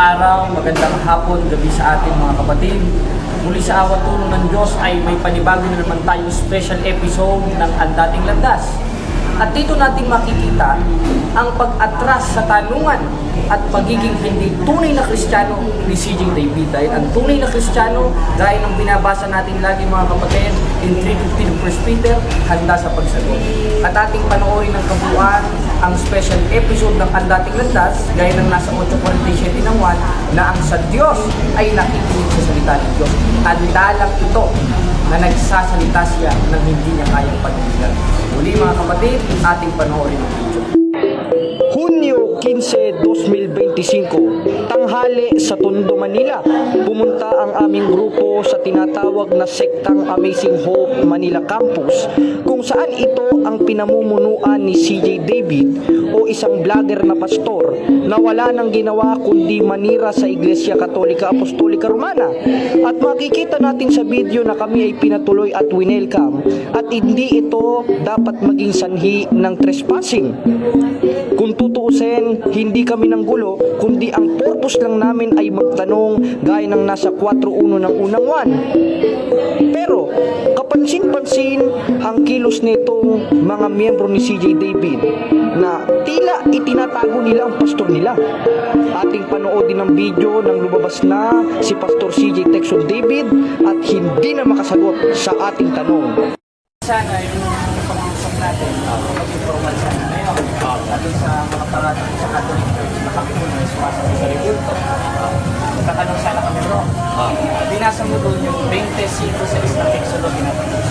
araw, magandang hapon, gabi sa ating mga kapatid. Muli sa awa tulong ng Diyos ay may panibago na naman tayong special episode ng Ang Dating Landas. At dito natin makikita ang pag-atras sa tanungan at pagiging hindi tunay na Kristiyano ni CJ David. Dahil ang tunay na Kristiyano, gaya ng binabasa natin lagi mga kapatid, in 3:15 ng 1 Peter, handa sa pagsagot. At ating panoorin ng kabuuan ang special episode ng Ang Dating Landas, gaya ng nasa 8:47 ng 1, na ang sa Diyos ay nakikinig sa salita ng Diyos. Handa lang ito na nagsasalita siya nang hindi niya kayang panindigan. Muli mga kapatid, ating panoorin ang video. Hunyo 15, 2025, tanghali sa Tondo, Manila, pumunta ang aming grupo sa tinatawag na sektang Amazing Hope Manila Campus, kung saan ito ang pinamumunuan ni CJ David o isang vlogger na pastor na wala nang ginawa kundi manira sa Iglesia Katolika Apostolika Romana. At makikita natin sa video na kami ay pinatuloy at winelcome at hindi ito dapat maging sanhi ng trespassing. Kung tutuusin, hindi kami ng gulo, kundi ang purpose lang namin ay magtanong gaya ng nasa 4:1 ng unang 1. Pero, kapansin-pansin ang kilos nitong mga miyembro ni CJ David na tila itinatago nila ang pastor nila. Ating panoodin ang video ng lumabas na si Pastor CJ Texon David at hindi na makasagot sa ating tanong. Sana yung pangusap natin, mag-informal sana ngayon, natin sa mga paratang sa Catholic Church na kami muna ay sumasabi sa rebuto. Magkakanong sana kami bro. Binasa mo doon yung 25 sa isang Exodo tinatanong.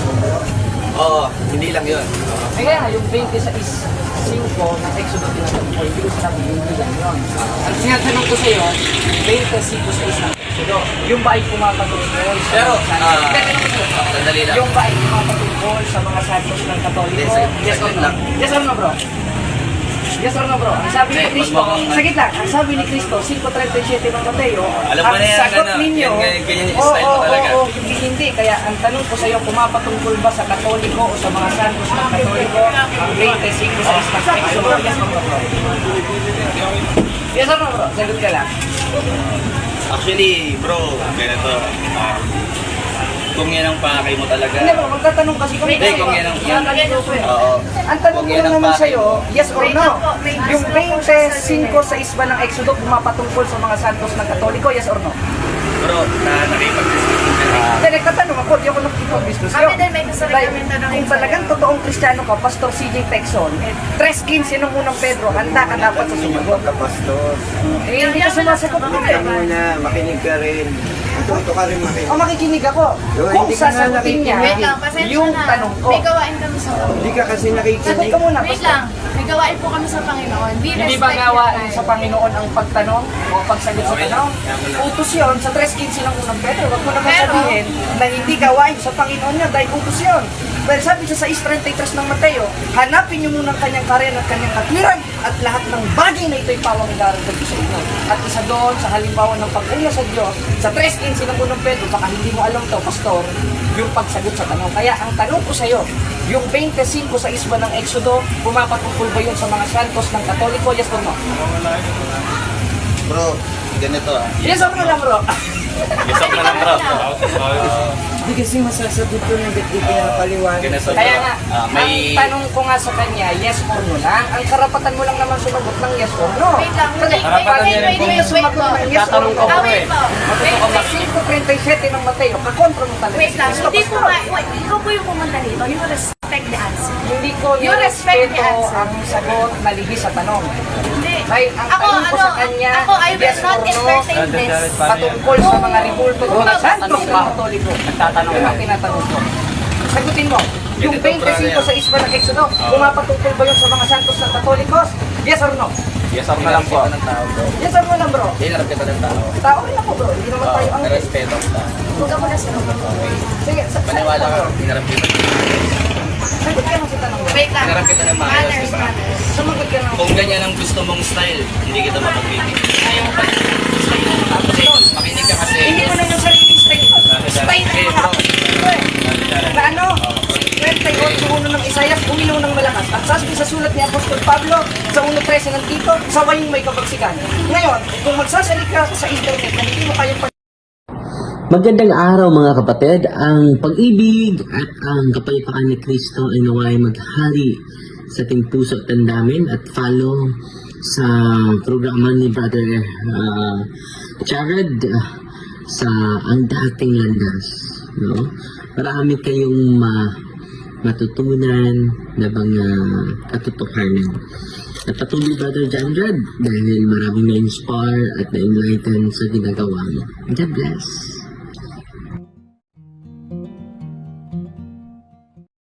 Oo, hindi lang yun. Kaya yung 26:5 ng Exodo tinatanong ko, hindi ko sinabi hindi lang yun. Ang tinatanong ko sa'yo, 25 sa isang Exodo, yung ba ay pumapatungkol sa Pero, sandali lang. Yung ba ay pumapatungkol sa mga santos ng Katoliko? Yes or no? Yes or no bro? Yes or no bro? Ang sabi ni Cristo, sagit lang, ang sabi ni Cristo, 5:37 ng Mateo, alam mo ang na yan, sagot ano, ninyo, ganyan yung style mo talaga. hindi. Kaya ang tanong ko sa iyo, pumapatungkol ba sa Katoliko o sa mga santos ng Katoliko? Ang 25 sa isang Exodo, yes or no bro? Yes or no bro? Sagot ka lang. Actually, bro, ganito. Kung yan ang pakay mo talaga. Hindi bro, magtatanong kasi kami. Hindi, kung yan ang... Oo. Ang tanong ko lang naman sa'yo, yes or no? Yung 25 sa isba ng Exodo pumapatungkol sa mga santos ng Katoliko, yes or no? Bro, nakipag-discuss ka. Hindi, nagtatanong ako, di ako nakikipag-business. Kami din, may gusto rin kami tanongin Kung talagang totoong Kristiyano ka, Pastor CJ Texon, 3:15 ng unang Pedro, handa ka dapat sa sumagot. Pastor, Eh, hindi ka sumasagot mo eh. muna, makinig ka rin. Matuto ka rin makinig. O makikinig ako, kung hindi ka na sasagutin niya, Wait lang, pasensya yung na. tanong ko. May gawain kami sa Hindi ka kasi Sagot nakikinig. ka muna, Wait Pastor. lang. May gawain po kami sa Panginoon. Hindi ba gawain sa Panginoon ang pagtanong o pagsagot sa tanong? Utos yun sa 3:15 ng unang Pedro. Huwag mo naman Pero- sabihin na hindi gawain sa Panginoon niya dahil utos yun. Dahil sabi sa 6:33 ng Mateo, hanapin niyo muna ang kanyang karyan at kanyang katwiran at lahat ng bagay na ito'y pawang idaragdag sa inyo. At isa doon sa halimbawa ng pag-una sa Diyos, sa 3:15 ng unang Pedro, baka hindi mo alam to, Pastor, yung pagsagot sa tanong. Kaya ang tanong ko sa iyo, yung 25 sa isba ng Exodo, pumapatungkol ba yun sa mga santos ng Katoliko? Yes or no? Bro, ganito ah. Yes or no lang bro? Gusto ko lang, bro. Hindi kasi masasagot ko ng dikdik na paliwanag. Ganito, bro. Kaya nga, May... ang tanong ko nga sa kanya, yes or no lang. Ang karapatan mo lang naman sumagot ng yes or no. Wait lang. Kasi Karapatan niya rin kung wait sumagot po. ng yes or Tatanong no, ko po Wait po. Wait, 5:37 ng Mateo, kakontra mo talaga. wait lang. Gusto Hindi ko po nga. Wait, ikaw po yung pumunta dito. You respect the answer. Hindi ko You respect the nirespeto answer. ang sagot na lihi sa tanong. Hindi. Dahil ang tanong ko sa kanya, Ako, I will yes not or no, entertain this. patungkol sa mga ribulto Kung ng santos mabasa- ng Katoliko. Nagtatanong ka. Tinatanong ko. Sagutin mo, yung 25 sa isba ng Exodo, pumapatungkol ba yun sa mga santos ng Katolikos? Yes or no? Yes or no lang po. Ng tao, bro. Yes or no lang bro? Hinarap kita ng tao. Tao rin ako bro, hindi naman tayo ang... Respeto ang tao. Huwag mo na sila. Sige, Paniwala ka, hinarap kita. sagot ka mo sa tanong mo. Wait lang. Hinarap kita ng maayos, Manners, diba? manners. Sumagot ka ng... Kung ganyan ang gusto mong style, hindi kita mapagbibig. Ayaw mo pa rin. Makinig ka kasi. Hindi mo na yung sariling style. Style ng mga bro. kapatid ko eh. Na ano? 38 ng Isayas, umiyaw ng malakas. At sabi sa sulat ni Apostol Pablo, sa 1.13 ng Tito, sawayin may kapagsikan. Ngayon, kung magsasali ka sa internet na hindi mo kayang Magandang araw mga kapatid. Ang pag-ibig at ang kapayapaan ni Kristo ay naway maghari sa ating puso at damdamin at follow sa programa ni Brother Jared sa Ang Dating Landas. No? Marami kayong matutunan na mga katotohanan. At patuloy Brother Jared dahil maraming na-inspire at na-enlighten sa ginagawa mo. God bless.